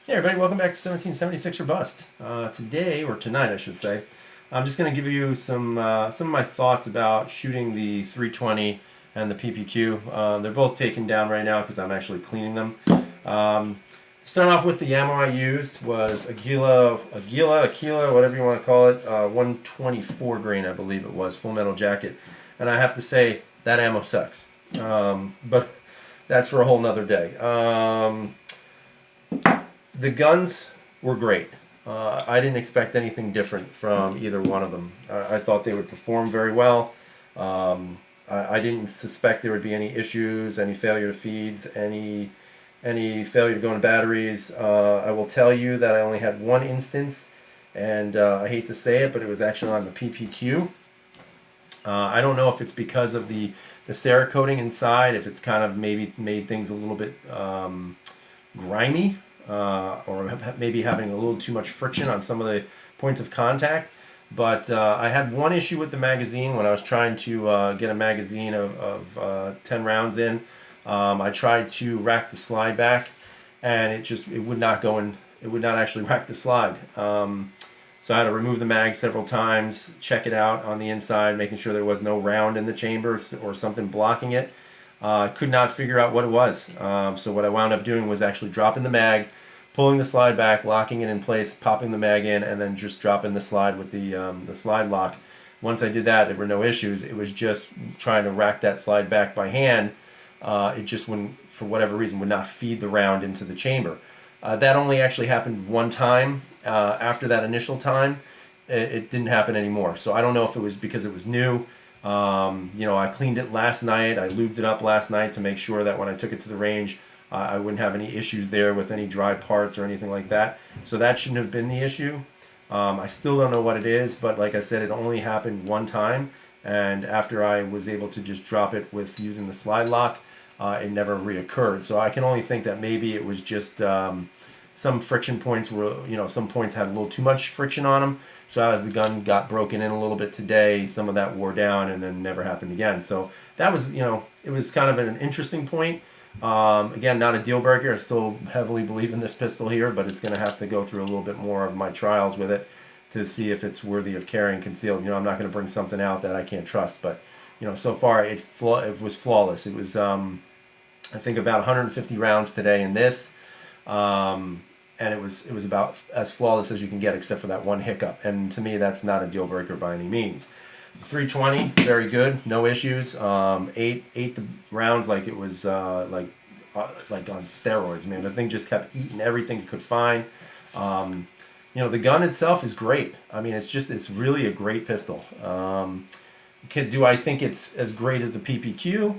Hey everybody, welcome back to 1776 or Bust. Today, or tonight I should say, I'm just going to give you some of my thoughts about shooting the 320 and the PPQ. They're both taken down right now because I'm actually cleaning them. Starting off with the ammo I used was Aquila, whatever you want to call it, 124 grain I believe it was, Full Metal Jacket. And I have to say, that ammo sucks. But that's for a whole nother day. The guns were great. I didn't expect anything different from either one of them. I thought they would perform very well. I didn't suspect there would be any issues, any failure to feeds, any failure to go into batteries. I will tell you that I only had one instance, and I hate to say it, but it was actually on the PPQ. I don't know if it's because of the Cerakoting inside, if it's kind of maybe made things a little bit grimy, or maybe having a little too much friction on some of the points of contact. But I had one issue with the magazine when I was trying to get a magazine of 10 rounds in. I tried to rack the slide back, and it would not go in. It would not actually rack the slide. So I had to remove the mag several times, check it out on the inside, making sure there was no round in the chamber or something blocking it. Could not figure out what it was. So what I wound up doing was actually dropping the mag, pulling the slide back, locking it in place, popping the mag in, and then just dropping the slide with the slide lock. Once I did that, there were no issues. It was just trying to rack that slide back by hand. It just wouldn't, for whatever reason, would not feed the round into the chamber. That only actually happened one time. After that initial time, it didn't happen anymore. So I don't know if it was because it was new. I cleaned it last night. I lubed it up last night to make sure that when I took it to the range, I wouldn't have any issues there with any dry parts or anything like that. So that shouldn't have been the issue. I still don't know what it is, but like I said, it only happened one time. And after I was able to just drop it with using the slide lock, it never reoccurred. So I can only think that maybe it was just some friction points were, some points had a little too much friction on them. So as the gun got broken in a little bit today, some of that wore down and then never happened again. So that was, it was kind of an interesting point. Again, not a deal breaker. I still heavily believe in this pistol here, but it's going to have to go through a little bit more of my trials with it to see if it's worthy of carrying concealed. I'm not going to bring something out that I can't trust, but so far it was flawless. It was, I think, about 150 rounds today in this. And it was about as flawless as you can get, except for that one hiccup. And to me, that's not a deal breaker by any means. 320, very good, no issues. Ate the rounds like it was like on steroids, man. The thing just kept eating everything it could find. The gun itself is great. I mean, it's really a great pistol. Do I think it's as great as the PPQ?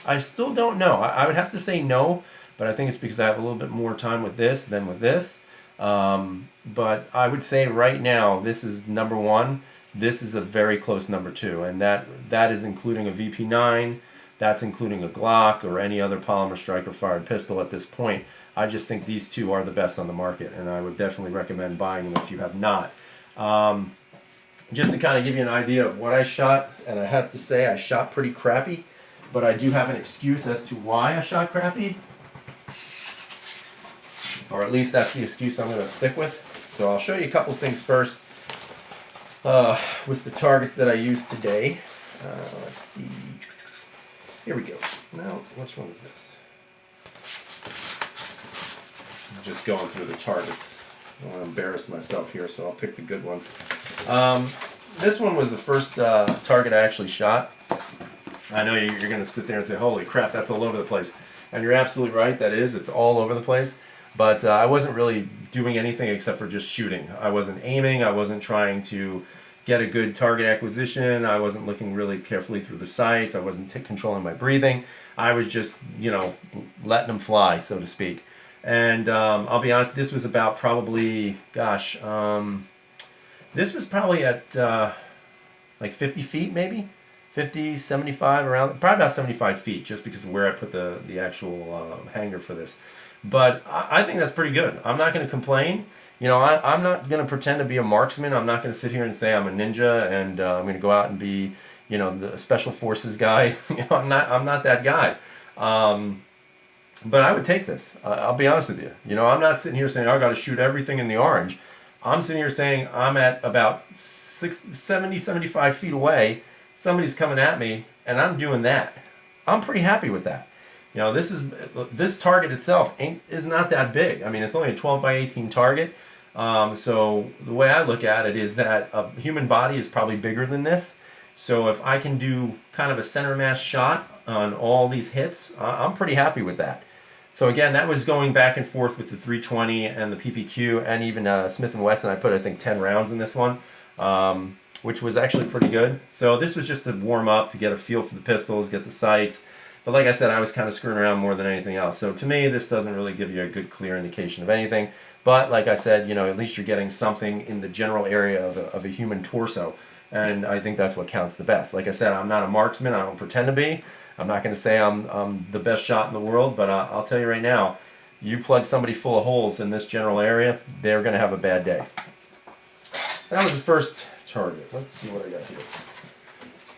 I still don't know. I would have to say no. But I think it's because I have a little bit more time with this than with this. But I would say right now, this is number one. This is a very close number two. And that is including a VP9. That's including a Glock or any other polymer striker fired pistol at this point. I just think these two are the best on the market. And I would definitely recommend buying them if you have not. Just to kind of give you an idea of what I shot. And I have to say I shot pretty crappy. But I do have an excuse as to why I shot crappy. Or at least that's the excuse I'm going to stick with. So I'll show you a couple things first with the targets that I used today. Let's see. Here we go. Now, which one is this? I'm just going through the targets. I don't want to embarrass myself here, so I'll pick the good ones. This one was the first target I actually shot. I know you're going to sit there and say, holy crap, that's all over the place. And you're absolutely right, that is. It's all over the place. But I wasn't really doing anything except for just shooting. I wasn't aiming. I wasn't trying to get a good target acquisition. I wasn't looking really carefully through the sights. I wasn't controlling my breathing. I was just, letting them fly, so to speak. And I'll be honest, this was about probably, this was probably at like 50 feet maybe? 50, 75, around, probably about 75 feet, just because of where I put the actual hanger for this. But I think that's pretty good. I'm not going to complain. I'm not going to pretend to be a marksman. I'm not going to sit here and say I'm a ninja and I'm going to go out and be, the special forces guy. I'm not that guy. But I would take this. I'll be honest with you. You know, I'm not sitting here saying I got to shoot everything in the orange. I'm sitting here saying I'm at about 70, 75 feet away. Somebody's coming at me, and I'm doing that. I'm pretty happy with that. You know, this target itself is not that big. I mean, it's only a 12 by 18 target. So the way I look at it is that a human body is probably bigger than this. So if I can do kind of a center mass shot on all these hits, I'm pretty happy with that. So again, that was going back and forth with the 320 and the PPQ and even Smith & Wesson. I put, I think, 10 rounds in this one, which was actually pretty good. So this was just to warm up, to get a feel for the pistols, get the sights. But like I said, I was kind of screwing around more than anything else. So to me, this doesn't really give you a good, clear indication of anything. But like I said, you know, at least you're getting something in the general area of a human torso. And I think that's what counts the best. Like I said, I'm not a marksman. I don't pretend to be. I'm not going to say I'm the best shot in the world, but I'll tell you right now, you plug somebody full of holes in this general area, they're going to have a bad day. That was the first target. Let's see what I got here.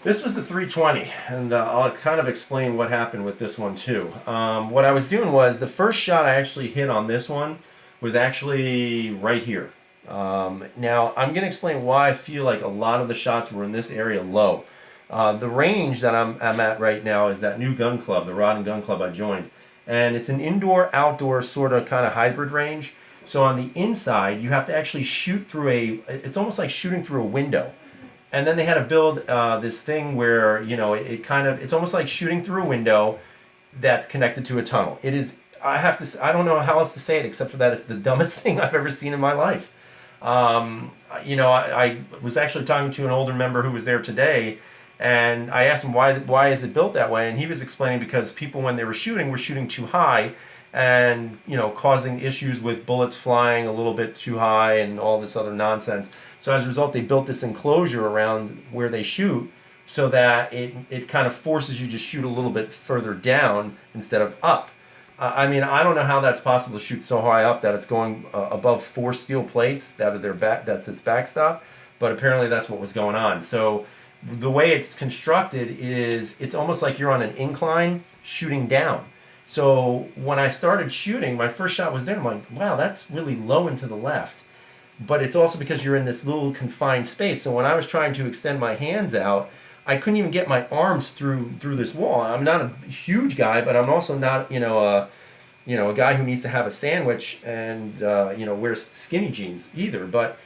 This was the 320, and I'll kind of explain what happened with this one too. What I was doing was, the first shot I actually hit on this one was actually right here. Now, I'm going to explain why I feel like a lot of the shots were in this area low. The range that I'm at right now is that new gun club, the Rod and Gun Club I joined. And it's an indoor-outdoor sort of kind of hybrid range. So on the inside, you have to actually shoot through it's almost like shooting through a window. And then they had to build this thing where, you know, it's almost like shooting through a window that's connected to a tunnel. It is, I don't know how else to say it except for that it's the dumbest thing I've ever seen in my life. You know, I was actually talking to an older member who was there today, and I asked him why is it built that way, and he was explaining because people, when they were shooting too high, and you know, causing issues with bullets flying a little bit too high and all this other nonsense. So as a result, they built this enclosure around where they shoot so that it kind of forces you to shoot a little bit further down instead of up. I mean, I don't know how that's possible to shoot so high up that it's going above 4 steel plates that are that's its backstop, but apparently that's what was going on. So the way it's constructed is it's almost like you're on an incline shooting down. So when I started shooting, my first shot was there. I'm like, wow, that's really low and to the left. But it's also because you're in this little confined space. So when I was trying to extend my hands out, I couldn't even get my arms through this wall. I'm not a huge guy, but I'm also not, a guy who needs to have a sandwich and wears skinny jeans either. But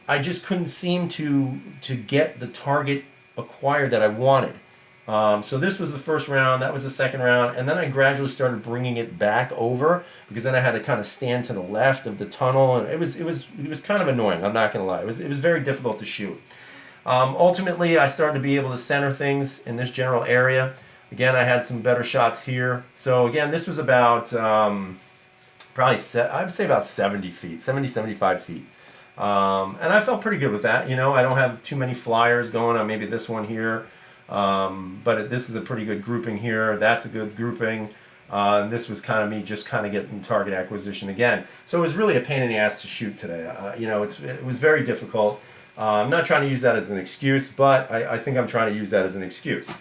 I just couldn't seem to get the target acquired that I wanted. So this was the first round, that was the second round, and then I gradually started bringing it back over because then I had to kind of stand to the left of the tunnel, and it was kind of annoying. I'm not gonna lie, it was very difficult to shoot. Ultimately, I started to be able to center things in this general area. Again, I had some better shots here. So again, this was about probably I'd say about 70 feet, 75 feet. And I felt pretty good with that. You know, I don't have too many flyers going on. Maybe this one here. But this is a pretty good grouping here. That's a good grouping. And this was kind of me just kind of getting target acquisition again. So it was really a pain in the ass to shoot today. It was very difficult. I'm not trying to use that as an excuse, but I think I'm trying to use that as an excuse.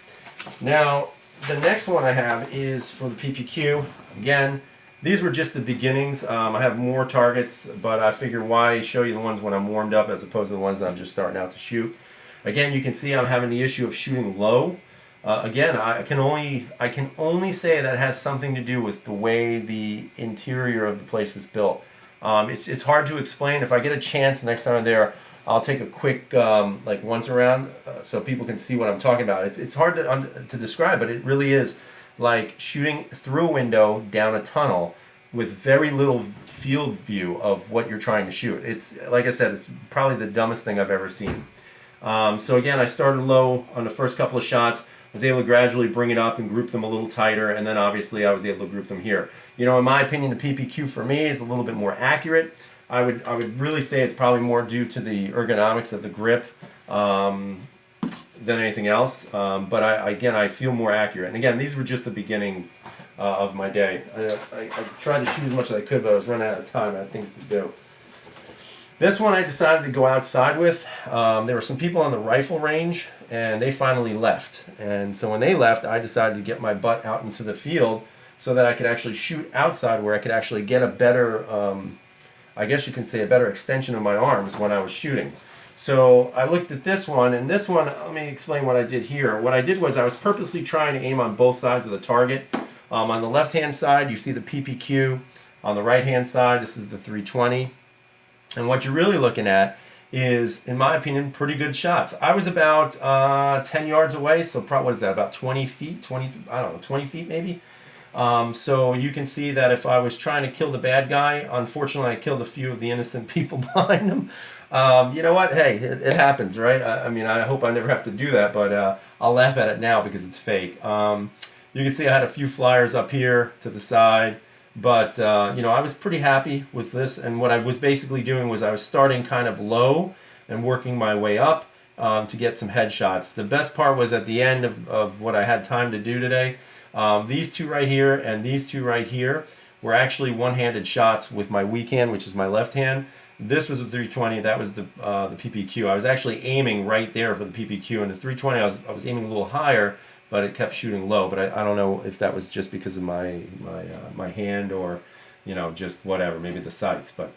Now, the next one I have is for the PPQ. Again, these were just the beginnings. I have more targets, but I figure why show you the ones when I'm warmed up as opposed to the ones that I'm just starting out to shoot. Again, you can see I'm having the issue of shooting low. Again, I can only say that has something to do with the way the interior of the place was built. It's hard to explain. If I get a chance next time I'm there, I'll take a quick once around so people can see what I'm talking about. It's hard to describe, but it really is like shooting through a window down a tunnel with very little field view of what you're trying to shoot. It's, like I said, it's probably the dumbest thing I've ever seen. So again, I started low on the first couple of shots, was able to gradually bring it up and group them a little tighter, and then obviously I was able to group them here. You know, in my opinion, the PPQ for me is a little bit more accurate. I would really say it's probably more due to the ergonomics of the grip than anything else. But I feel more accurate. And again, these were just the beginnings of my day. I tried to shoot as much as I could, but I was running out of time. I had things to do. This one I decided to go outside with. There were some people on the rifle range, and they finally left. And so when they left, I decided to get my butt out into the field so that I could actually shoot outside where I could actually get a better, I guess you can say a better extension of my arms when I was shooting. So I looked at this one, and this one, let me explain what I did here. What I did was I was purposely trying to aim on both sides of the target. On the left-hand side, you see the PPQ. On the right-hand side, this is the 320. And what you're really looking at is, in my opinion, pretty good shots. I was about 10 yards away, so probably, what is that, about 20 feet? 20 feet maybe? So you can see that if I was trying to kill the bad guy, unfortunately I killed a few of the innocent people behind him. You know what? Hey, it happens, right? I mean, I hope I never have to do that, but I'll laugh at it now because it's fake. You can see I had a few flyers up here to the side, but you know, I was pretty happy with this, and what I was basically doing was I was starting kind of low and working my way up to get some headshots. The best part was at the end of what I had time to do today. These two right here and these two right here were actually one-handed shots with my weak hand, which is my left hand. This was a 320. That was the PPQ. I was actually aiming right there for the PPQ, and the 320 I was aiming a little higher, but it kept shooting low. But I don't know if that was just because of my hand, or you know, just whatever, maybe the sights. But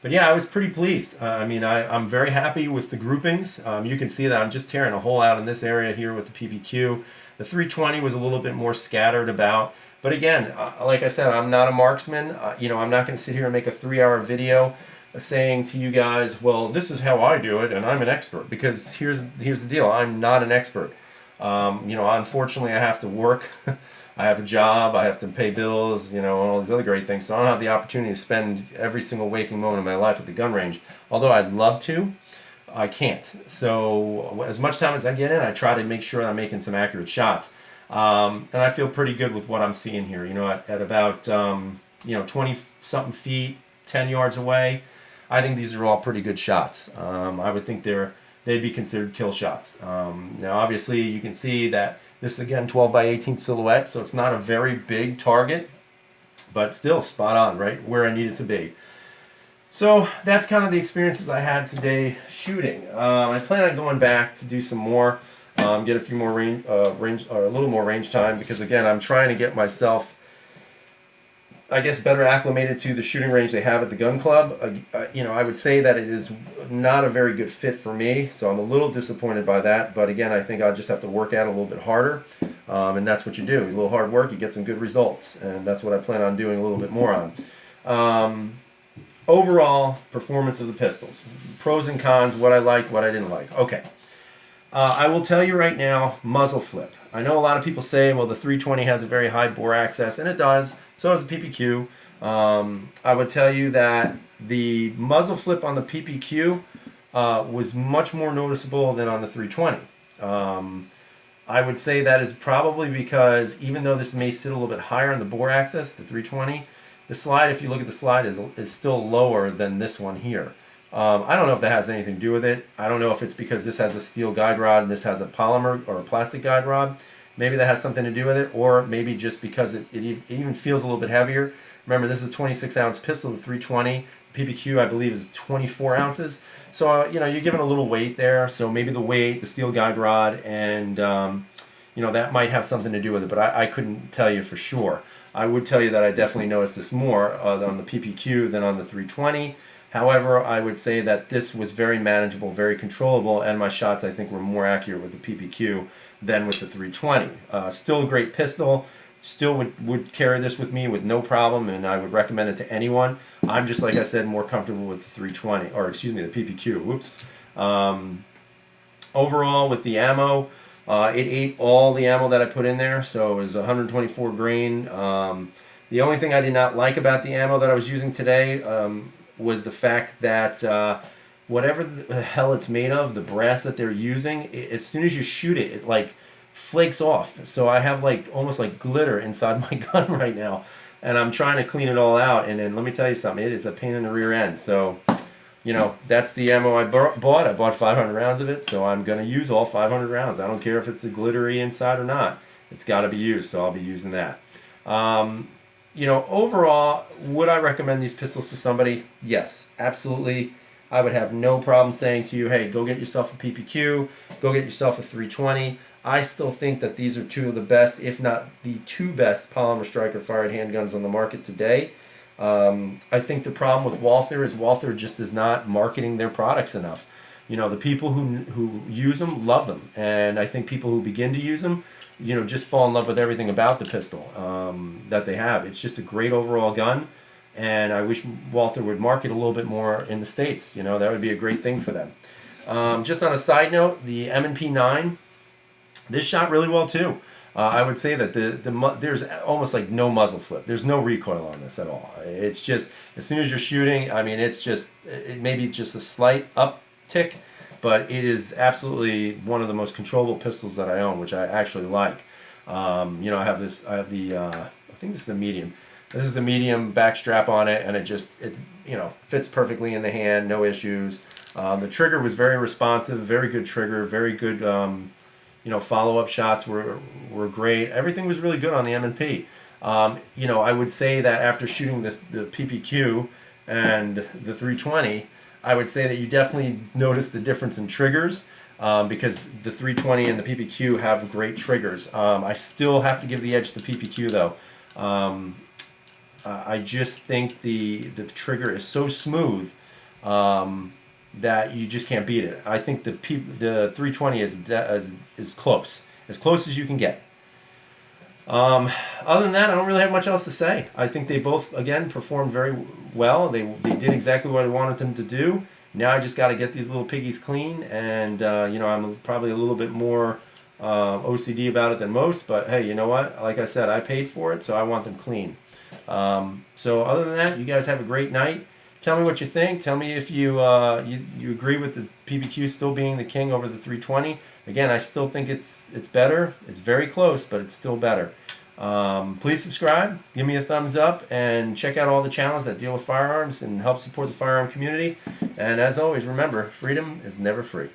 yeah, I was pretty pleased. I mean, I'm very happy with the groupings. You can see that I'm just tearing a hole out in this area here with the PPQ. The 320 was a little bit more scattered about. But again, like I said, I'm not a marksman. You know, I'm not going to sit here and make a 3-hour video saying to you guys, well, this is how I do it, and I'm an expert. Because here's the deal: I'm not an expert. You know, unfortunately, I have to work. I have a job. I have to pay bills. You know, and all these other great things. So I don't have the opportunity to spend every single waking moment of my life at the gun range. Although I'd love to, I can't. So as much time as I get in, I try to make sure I'm making some accurate shots. And I feel pretty good with what I'm seeing here. You know, at about you know, 20-something feet, 10 yards away, I think these are all pretty good shots. I would think they'd be considered kill shots. Now, obviously, you can see that this is, again, 12 by 18 silhouette, so it's not a very big target, but still spot on, right where I need it to be. So that's kind of the experiences I had today shooting. I plan on going back to do some more, get a few more range, or a little more range time, because again, I'm trying to get myself, I guess, better acclimated to the shooting range they have at the gun club. You know, I would say that it is not a very good fit for me, so I'm a little disappointed by that. But again, I think I'll just have to work at it a little bit harder, and that's what you do. A little hard work, you get some good results, and that's what I plan on doing a little bit more on. Overall performance of the pistols, pros and cons, what I liked, what I didn't like. Okay, I will tell you right now, muzzle flip. I know a lot of people say, well, the 320 has a very high bore access, and it does. So does the PPQ. I would tell you that the muzzle flip on the PPQ was much more noticeable than on the 320. I would say that is probably because even though this may sit a little bit higher on the bore axis, the 320, the slide, if you look at the slide, is still lower than this one here. I don't know if that has anything to do with it. I don't know if it's because this has a steel guide rod and this has a polymer or a plastic guide rod. Maybe that has something to do with it, or maybe just because it even feels a little bit heavier. Remember, this is a 26-ounce pistol, the 320. PPQ, I believe, is 24 ounces. So, you know, you're giving a little weight there. So maybe the weight, the steel guide rod, and, you know, that might have something to do with it. But I couldn't tell you for sure. I would tell you that I definitely noticed this more on the PPQ than on the 320. However, I would say that this was very manageable, very controllable, and my shots, I think, were more accurate with the PPQ than with the 320. Still a great pistol. Still would carry this with me with no problem, and I would recommend it to anyone. I'm just, like I said, more comfortable with the 320, or excuse me, the PPQ. Whoops. Overall, with the ammo, it ate all the ammo that I put in there, so it was 124 grain. The only thing I did not like about the ammo that I was using today was the fact that whatever the hell it's made of, the brass that they're using, as soon as you shoot it, it like flakes off. So I have like almost like glitter inside my gun right now, and I'm trying to clean it all out. And then let me tell you something, it is a pain in the rear end. So, you know, that's the ammo I bought. I bought 500 rounds of it, so I'm going to use all 500 rounds. I don't care if it's the glittery inside or not. It's got to be used, so I'll be using that. You know, overall, would I recommend these pistols to somebody? Yes, absolutely. I would have no problem saying to you, hey, go get yourself a PPQ, go get yourself a 320. I still think that these are two of the best, if not the two best, polymer striker fired handguns on the market today. I think the problem with Walther is Walther just is not marketing their products enough. You know, the people who use them love them, and I think people who begin to use them, you know, just fall in love with everything about the pistol that they have. It's just a great overall gun, and I wish Walther would market a little bit more in the States. You know, that would be a great thing for them. Just on a side note, the M&P 9, this shot really well too. I would say that there's almost like no muzzle flip. There's no recoil on this at all. It's just as soon as you're shooting, I mean, it may be just a slight uptick, but it is absolutely one of the most controllable pistols that I own, which I actually like. You know, I have the I think this is the medium. This is the medium back strap on it, and it you know, fits perfectly in the hand, no issues. The trigger was very responsive, very good trigger, very good. You know, follow-up shots were great. Everything was really good on the M&P. You know, I would say that after shooting the PPQ and the 320, I would say that you definitely noticed the difference in triggers because the 320 and the PPQ have great triggers. I still have to give the edge to the PPQ though. I just think the trigger is so smooth that you just can't beat it. I think the 320 is close as you can get. Other than that, I don't really have much else to say. I think they both, again, performed very well. They did exactly what I wanted them to do. Now I just got to get these little piggies clean, and you know, I'm probably a little bit more OCD about it than most. But hey, you know what? Like I said, I paid for it, so I want them clean. So other than that, you guys have a great night. Tell me what you think. Tell me if you agree with the PPQ still being the king over the 320. Again, I still think it's better. It's very close, but it's still better. Please subscribe, give me a thumbs up, and check out all the channels that deal with firearms and help support the firearm community. And as always, remember, freedom is never free.